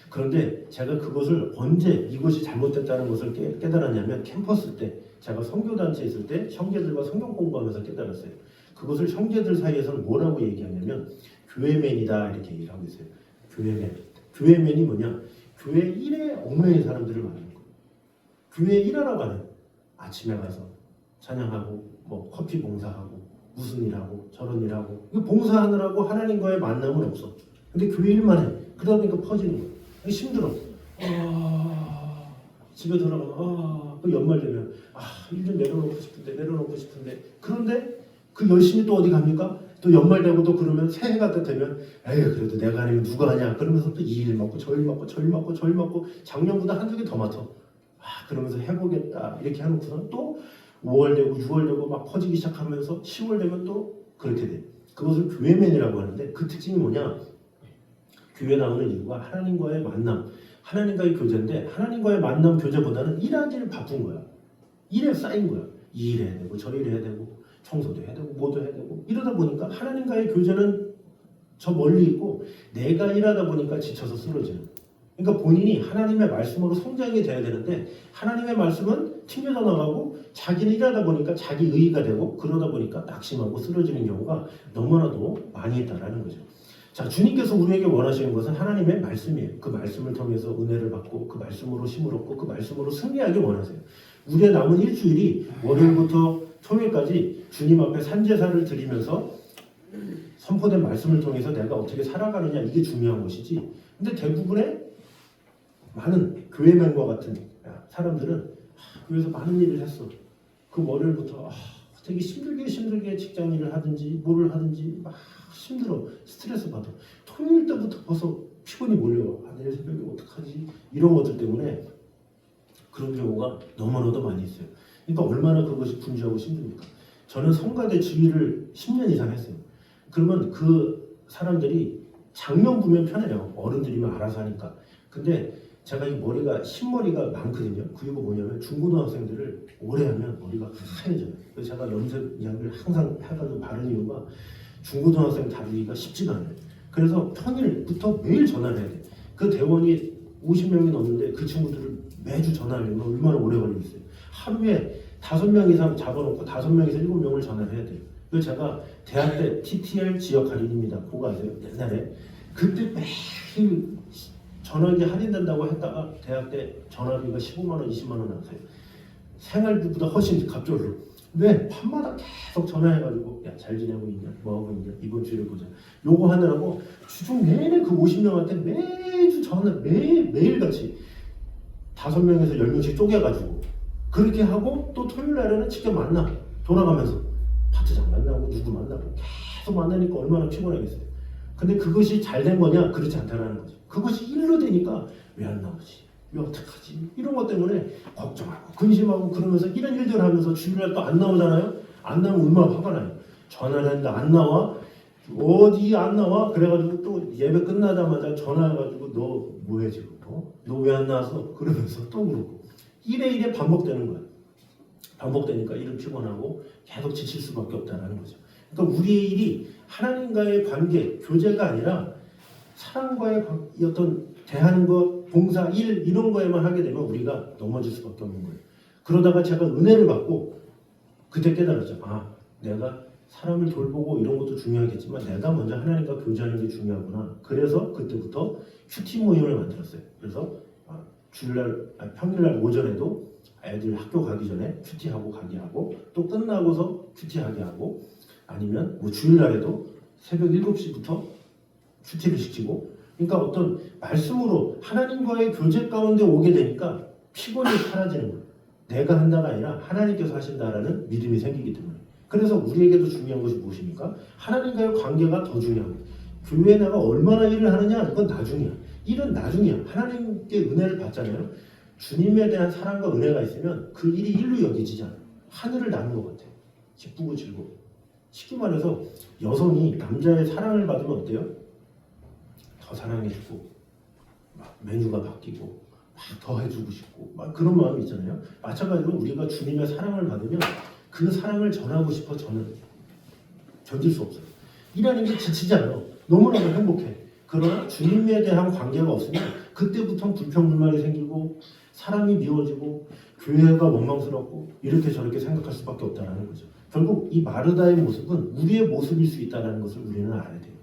그런데 제가 그것을 언제 이것이 잘못됐다는 것을 깨달았냐면 캠퍼스 때 제가 선교단체에 있을 때 형제들과 성경 공부하면서 깨달았어요. 그것을 형제들 사이에서는 뭐라고 얘기하냐면 교회맨이다 이렇게 얘기를 하고 있어요. 교회맨. 교회맨이 뭐냐? 교회 일에 얽매인 사람들을 말하는 거예요. 교회 일하러 가는 아침에 가서 찬양하고 뭐 커피 봉사하고 무슨 일하고 저런 일하고 이거 봉사하느라고 하나님과의 만남은 없어. 근데 교회 일만 해. 그러다 보니까 퍼지는 거예요. 힘들어. 집에 돌아가면 또 연말 되면 일 좀 내려놓고 싶은데 그런데 그 열심히 또 어디 갑니까? 또 연말 되고 또 그러면 새해가 되면 그래도 내가 아니면 누가 하냐 그러면서 또 이 일 맡고 저 일 맡고 저 일 맡고 저 일 맡고 작년보다 한두 개 더 맡아. 그러면서 해보겠다 이렇게 하놓고서 또 5월 되고 6월 되고 막 퍼지기 시작하면서 10월 되면 또 그렇게 돼. 그것을 교회맨이라고 하는데 그 특징이 뭐냐? 교회 나오는 이유가 하나님과의 만남, 하나님과의 교제인데 하나님과의 만남 교제보다는 일하기를 바쁜 거야. 일에 쌓인 거야. 이 일 해야 되고 저 일 해야 되고 청소도 해야 되고 뭐도 해야 되고 이러다 보니까 하나님과의 교제는 저 멀리 있고 내가 일하다 보니까 지쳐서 쓰러지는. 그러니까 본인이 하나님의 말씀으로 성장이 돼야 되는데 하나님의 말씀은 튕겨져 나가고 자기는 일하다 보니까 자기 의의가 되고 그러다 보니까 낙심하고 쓰러지는 경우가 너무나도 많이 있다라는 거죠. 자, 주님께서 우리에게 원하시는 것은 하나님의 말씀이에요. 그 말씀을 통해서 은혜를 받고 그 말씀으로 힘을 얻고 그 말씀으로 승리하길 원하세요. 우리의 남은 일주일이 월요일부터 토요일까지 주님 앞에 산제사를 드리면서 선포된 말씀을 통해서 내가 어떻게 살아가느냐 이게 중요한 것이지. 근데 대부분의 많은 교회맨과 같은 사람들은 교회에서 많은 일을 했어. 그 월요일부터 되게 힘들게 직장 일을 하든지 뭐를 하든지 막 힘들어. 스트레스 받아. 토요일 때부터 벌써 피곤이 몰려와. 내일 새벽에 어떡하지? 이런 것들 때문에 그런 경우가 너무나도 많이 있어요. 그러니까 얼마나 그것이 분주하고 힘듭니까? 저는 성가대 지휘를 10년 이상 했어요. 그러면 그 사람들이 장년부면 편해요. 어른들이면 알아서 하니까. 근데 제가 이 머리가 흰머리가 많거든요. 그 이유가 뭐냐면 중고등학생들을 오래 하면 머리가 하얘져요. 그래서 제가 염색약을 항상 해가지고 바른 이유가 중고등학생 다루기가 쉽지가 않아요. 그래서 평일부터 매일 전화를 해야 돼. 그 대원이 50명이 넘는데 그 친구들을 매주 전화하려면 얼마나 오래 걸리겠어요. 하루에 5명 이상 잡아놓고 5명에서 7명을 전화를 해야 돼요. 그래서 제가 대학 때 TTL 지역 할인입니다. 그거 아세요? 옛날에 그때 매일 전화기 할인된다고 했다가 대학 때 전화비가 15만 원, 20만 원 나왔어요. 생활비보다 훨씬 갑절로. 왜? 밤마다 계속 전화해가지고 야 잘 지내고 있냐? 뭐하고 있냐? 이번 주에 보자. 요거 하느라고 주중 내내 그 50명한테 매주 전화 매일같이 5명에서 10명씩 쪼개가지고 그렇게 하고 또 토요일 날에는 직접 만나 돌아가면서 파트장 만나고 누구 만나고 계속 만나니까 얼마나 피곤하겠어요. 근데 그것이 잘 된 거냐? 그렇지 않다는 거죠. 그것이 일로 되니까 왜 안 나오지? 왜 어떡하지? 이런 것 때문에 걱정하고 근심하고 그러면서 이런 일들 하면서 주일날 또 안 나오잖아요? 안 나오면 얼마나 화가 나요. 전화를 했는데 안 나와? 어디 안 나와? 그래가지고 또 예배 끝나자마자 전화해가지고 너 뭐해 지금? 너 왜 안 나와서? 그러면서 또 그러고 이래 반복되는 거예요. 반복되니까 일은 피곤하고 계속 지칠 수밖에 없다는 거죠. 그러니까 우리의 일이 하나님과의 관계, 교제가 아니라 사람과의 어떤 대하는 것, 봉사, 일 이런 거에만 하게 되면 우리가 넘어질 수밖에 없는 거예요. 그러다가 제가 은혜를 받고 그때 깨달았죠. 아, 내가 사람을 돌보고 이런 것도 중요하겠지만 내가 먼저 하나님과 교제하는 게 중요하구나. 그래서 그때부터 큐티 모임을 만들었어요. 그래서 평일날 오전에도 애들 학교 가기 전에 큐티하고 가게 하고 또 끝나고서 큐티하게 하고 아니면 뭐 주일날에도 새벽 7시부터 큐티를 시키고 그러니까 어떤 말씀으로 하나님과의 교제 가운데 오게 되니까 피곤이 사라지는 거예요. 내가 한다가 아니라 하나님께서 하신다라는 믿음이 생기기 때문에 그래서 우리에게도 중요한 것이 무엇입니까? 하나님과의 관계가 더 중요합니다. 교회에 내가 얼마나 일을 하느냐 그건 나중이야. 일은 나중이야. 하나님께 은혜를 받잖아요. 주님에 대한 사랑과 은혜가 있으면 그 일이 일로 여겨지지 않아요. 하늘을 나는 것 같아요. 기쁘고 즐거워. 쉽게 말해서 여성이 남자의 사랑을 받으면 어때요? 더 사랑해주고 막 메뉴가 바뀌고 막 더 해주고 싶고 막 그런 마음이 있잖아요. 마찬가지로 우리가 주님의 사랑을 받으면 그 사랑을 전하고 싶어 저는 견딜 수 없어요. 일하는 게 지치지 않아. 너무나도 행복해. 그러나 주님에 대한 관계가 없으면 그때부터 불평불만이 생기고 사람이 미워지고 교회가 원망스럽고 이렇게 저렇게 생각할 수밖에 없다는 거죠. 결국 이 마르다의 모습은 우리의 모습일 수 있다는 것을 우리는 알아야 돼요.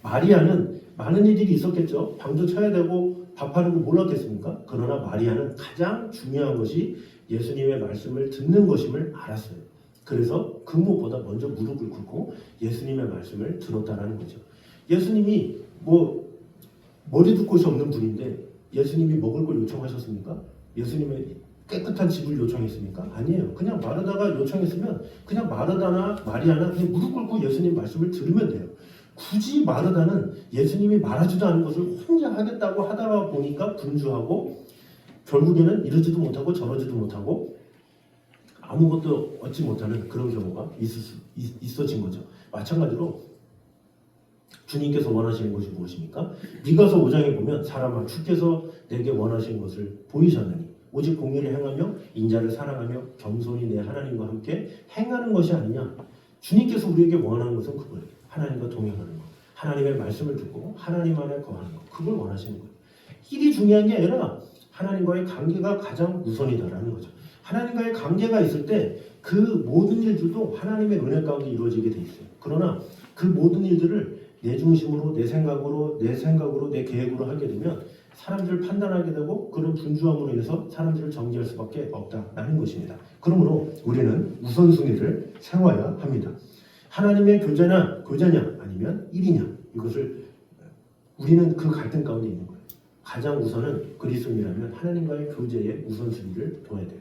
마리아는 많은 일들이 있었겠죠. 방도 쳐야 되고 밥하는 거 몰랐겠습니까? 그러나 마리아는 가장 중요한 것이 예수님의 말씀을 듣는 것임을 알았어요. 그래서 그 무엇보다 먼저 무릎을 꿇고 예수님의 말씀을 들었다는 거죠. 예수님이 머리둘 곳이 없는 분인데 예수님이 먹을 걸 요청하셨습니까? 예수님의 깨끗한 집을 요청했습니까? 아니에요. 그냥 마르다가 요청했으면 그냥 마르다나 마리아나 그냥 무릎 꿇고 예수님 말씀을 들으면 돼요. 굳이 마르다는 예수님이 말하지도 않은 것을 혼자 하겠다고 하다가 보니까 분주하고 결국에는 이러지도 못하고 저러지도 못하고 아무것도 얻지 못하는 그런 경우가 있어진 거죠. 마찬가지로 주님께서 원하시는 것이 무엇입니까? 미가서 5장에 보면 사람아 주께서 내게 원하시는 것을 보이셨느니 오직 공의를 행하며 인자를 사랑하며 겸손히 내 하나님과 함께 행하는 것이 아니냐. 주님께서 우리에게 원하는 것은 그거예요. 하나님과 동행하는 것, 하나님의 말씀을 듣고 하나님 안에 거하는 것, 그걸 원하시는 거예요. 일이 중요한 게 아니라 하나님과의 관계가 가장 우선이다라는 거죠. 하나님과의 관계가 있을 때 그 모든 일들도 하나님의 은혜 가운데 이루어지게 돼 있어요. 그러나 그 모든 일들을 내 중심으로, 내 생각으로, 내 계획으로 하게 되면 사람들을 판단하게 되고 그런 분주함으로 인해서 사람들을 정죄할 수밖에 없다라는 것입니다. 그러므로 우리는 우선순위를 세워야 합니다. 하나님의 교제냐 아니면 일이냐 이것을 우리는 그 갈등 가운데 있는 거예요. 가장 우선은 그리스도인이라면 하나님과의 교제의 우선순위를 둬야 돼요.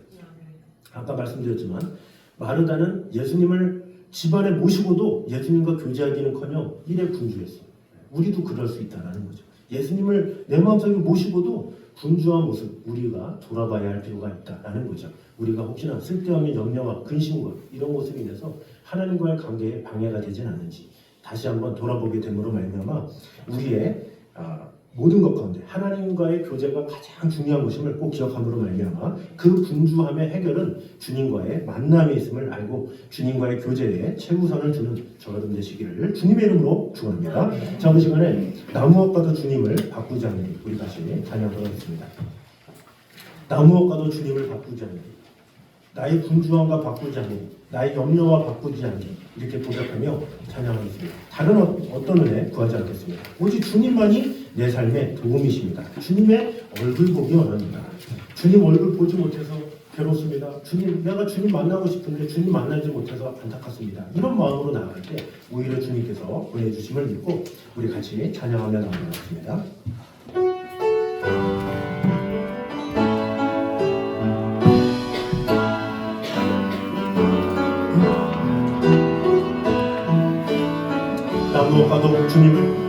아까 말씀드렸지만 마르다는 예수님을 집안에 모시고도 예수님과 교제하기는커녕 일에 분주했어요. 우리도 그럴 수 있다는 거죠. 예수님을 내 마음속에 모시고도 분주한 모습 우리가 돌아봐야 할 필요가 있다는 거죠. 우리가 혹시나 쓸데없는 염려와 근심과 이런 모습이 인해서 하나님과의 관계에 방해가 되진 않는지 다시 한번 돌아보게 됨으로 말미암아 우리의 모든 것 가운데 하나님과의 교제가 가장 중요한 것임을 꼭 기억함으로 말미암아 그 분주함의 해결은 주님과의 만남에 있음을 알고 주님과의 교제에 최우선을 두는 저와 여러분 되시기를 주님의 이름으로 축원합니다. 자, 그 시간에 나무엇과도 주님을 바꾸지 않는 우리 다시 찬양하도록 하겠습니다. 나무엇과도 주님을 바꾸지 않는 나의 분주함과 바꾸지 않는 나의 염려와 바꾸지 않는 이렇게 고백하며 찬양하겠습니다. 다른 어떤 은혜 구하지 않겠습니다. 오직 주님만이 내 삶의 도움이십니다. 주님의 얼굴 보기 원합니다. 주님 얼굴 보지 못해서 괴롭습니다. 주님, 내가 주님 만나고 싶은데 주님 만나지 못해서 안타깝습니다. 이런 마음으로 나아갈 때 오히려 주님께서 보내주심을 믿고 우리 같이 찬양하며 나아가겠습니다. 무엇과도 주님을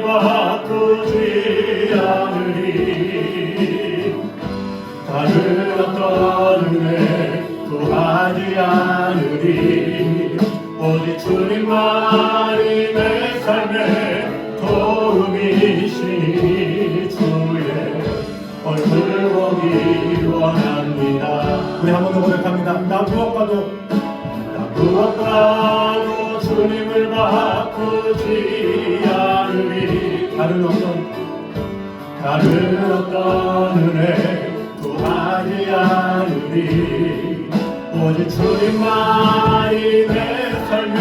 바꾸지 않으리. 다른 어떤 은혜 구하지 않으리. 오직 주님만이 내 삶의 도움이시니 주의 얼굴 보기 원합니다. 우리 한 번 더 고백합니다. 나 무엇과도 주님을 바꾸지 않으리. 다른 어떤 은혜 구하지 않으리. 오직 주님만이 내 삶의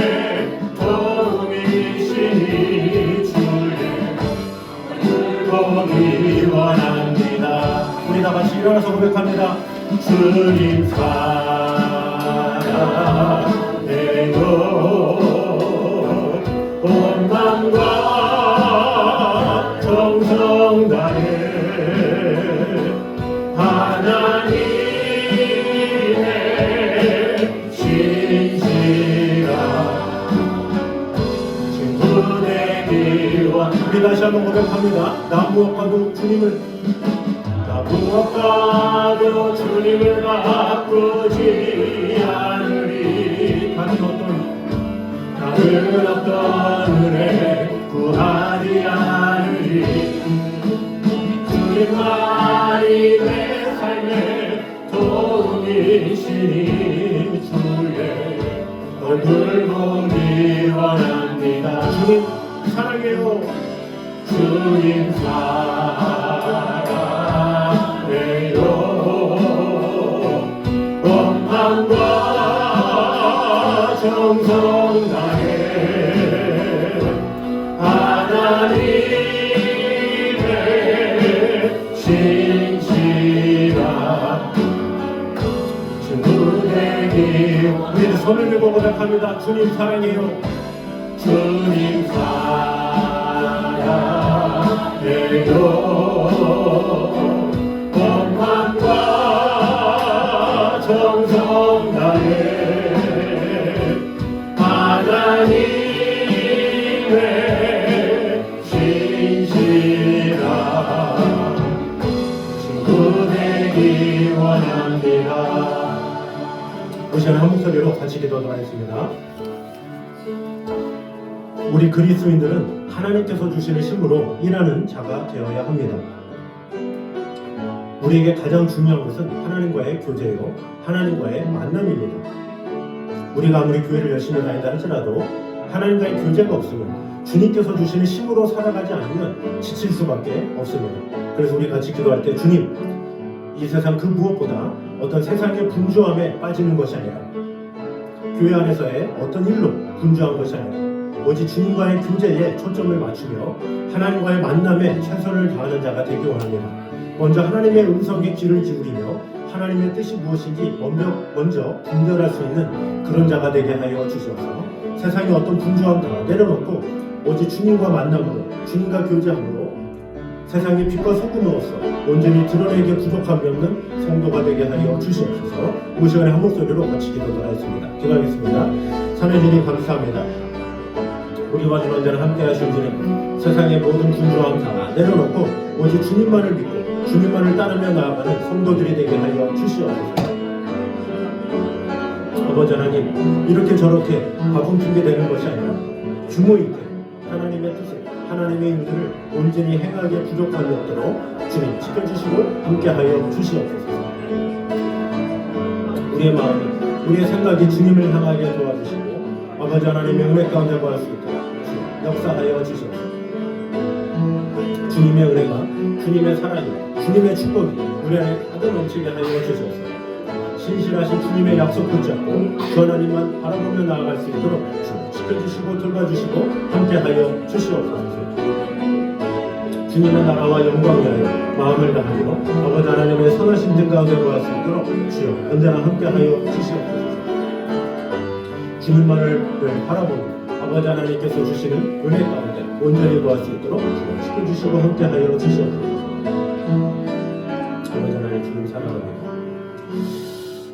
도움이시니 주의 얼굴 보기 원합니다. 우리 다 같이 일어나서 고백합니다. 주님 온 마음과 정성 다해 하나님의 신실한 친구 되기 원. 우리 다시 한번 고백합니다. 나 무엇과도 주님을 바꾸지 않으리. 다른 어떤 은혜 구하지 않으리. 주님만이 내 삶의 도움이시니 주의 얼굴 보기 원합니다. 주님 사랑해요. 주님 사랑해요. 온 마음과 정성 다해 하나님의 신실한 친구 되기. 우리는 손을 들고 고백합니다. 주님 사랑해요. 주님 사랑해요. 온 마음과 정성 다해 하나님의 신실한 친구 되기 원합니다. 그 시간 한 목소리로 같이 기도하도록 하겠습니다. 우리 그리스도인들은 하나님께서 주시는 힘으로 일하는 자가 되어야 합니다. 우리에게 가장 중요한 것은 하나님과의 교제요, 하나님과의 만남입니다. 우리가 아무리 교회를 열심히 다닌다 할지라도 하나님과의 교제가 없으면 주님께서 주시는 힘으로 살아가지 않으면 지칠 수밖에 없습니다. 그래서 우리 같이 기도할 때 주님, 이 세상 그 무엇보다 어떤 세상의 분주함에 빠지는 것이 아니라 교회 안에서의 어떤 일로 분주한 것이 아니라 오직 주님과의 교제에 초점을 맞추며 하나님과의 만남에 최선을 다하는 자가 되기 원합니다. 먼저 하나님의 음성에 귀를 기울이며 하나님의 뜻이 무엇인지 먼저 분별할 수 있는 그런 자가 되게 하여 주시옵소서. 세상의 어떤 분주함 다 내려놓고 오직 주님과 만남으로, 주님과 교제함으로 세상의 빛과 소금으로서 온전히 드러내기에 부족함이 없는 성도가 되게 하여 주시옵소서. 이 시간에 한 목소리로 같이 기도하겠습니다. 기도하겠습니다. 사랑해 주님 감사합니다. 우리와 주는 언제나 함께 하신 주님, 세상의 모든 분주함 다 내려놓고 오직 주님만을 믿고 주님만을 따르며 나아가는 성도들이 되게 하여 주시옵소서. 아버지 하나님, 이렇게 저렇게 바쁜 핑계 되는 것이 아니라 규모 있게 하나님의 뜻을 하나님의 일들을 온전히 행하기에 부족함이 없도록 주님 지켜주시고 함께하여 주시옵소서. 우리의 마음이 우리의 생각이 주님을 향하게 도와주시고 아버지 하나님의 은혜 가운데 거할 수 있도록 주님 역사하여 주시옵소서. 주님의 은혜가 주님의 사랑이 주님의 축복이 우리 안에 가득 넘치게 하여 주시옵소서. 신실하신 주님의 약속 붙잡고 주 하나님만 바라보며 나아갈 수 있도록 주 지켜주시고 돌봐주시고 함께하여 주시옵소서. 주님의 나라와 영광 위하여 마음을 다하며 아버지 하나님의 선하신 뜻 가운데 거할 수 있도록 주여 언제나 함께하여 주시옵소서. 주님만을 바라보며 아버지 하나님께서 주시는 은혜 가운데 온전히 거할 수 있도록 주여 지켜주시고 함께하여 주시옵소서. 아버지 하나님 주님 사랑합니다.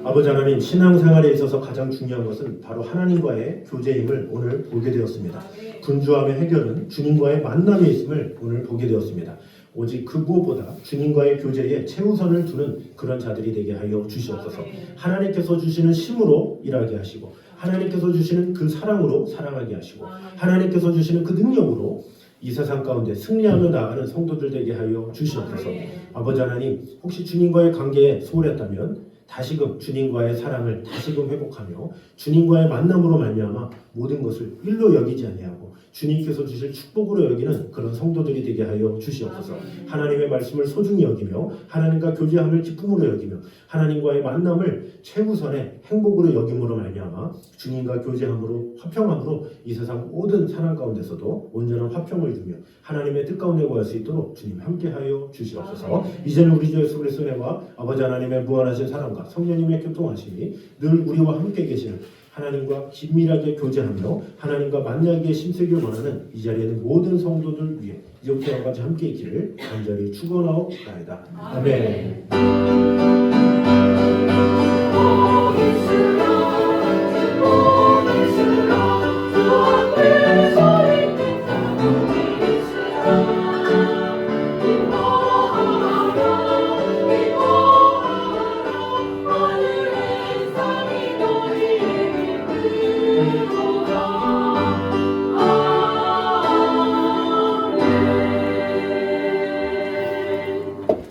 아버지 하나님 신앙생활에 있어서 가장 중요한 것은 바로 하나님과의 교제임을 오늘 보게 되었습니다. 분주함의 해결은 주님과의 만남에 있음을 오늘 보게 되었습니다. 오직 그 무엇보다 주님과의 교제에 최우선을 두는 그런 자들이 되게 하여 주시옵소서. 하나님께서 주시는 힘으로 일하게 하시고 하나님께서 주시는 그 사랑으로 사랑하게 하시고 하나님께서 주시는 그 능력으로 이 세상 가운데 승리하며 나아가는 성도들 되게 하여 주시옵소서. 아버지 하나님 혹시 주님과의 관계에 소홀했다면 다시금 주님과의 사랑을 다시금 회복하며 주님과의 만남으로 말미암아 모든 것을 일로 여기지 아니하고 주님께서 주실 축복으로 여기는 그런 성도들이 되게 하여 주시옵소서. 하나님의 말씀을 소중히 여기며 하나님과 교제함을 기쁨으로 여기며 하나님과의 만남을 최우선의 행복으로 여김으로 말미암아 주님과 교제함으로 화평함으로 이 세상 모든 사람 가운데서도 온전한 화평을 주며 하나님의 뜻 가운데 거할 수 있도록 주님 함께하여 주시옵소서. 이제는 우리 주 예수 그리스도의 은혜와 아버지 하나님의 무한하신 사랑과 성령님의 교통하심이 늘 우리와 함께 계시는 하나님과 긴밀하게 교제하며 하나님과 만나기에 힘쓰기를 원하는 이 자리에 있는 모든 성도들 위해 이제부터 여기까지 함께 있기를 간절히 축원하옵나이다. 아멘.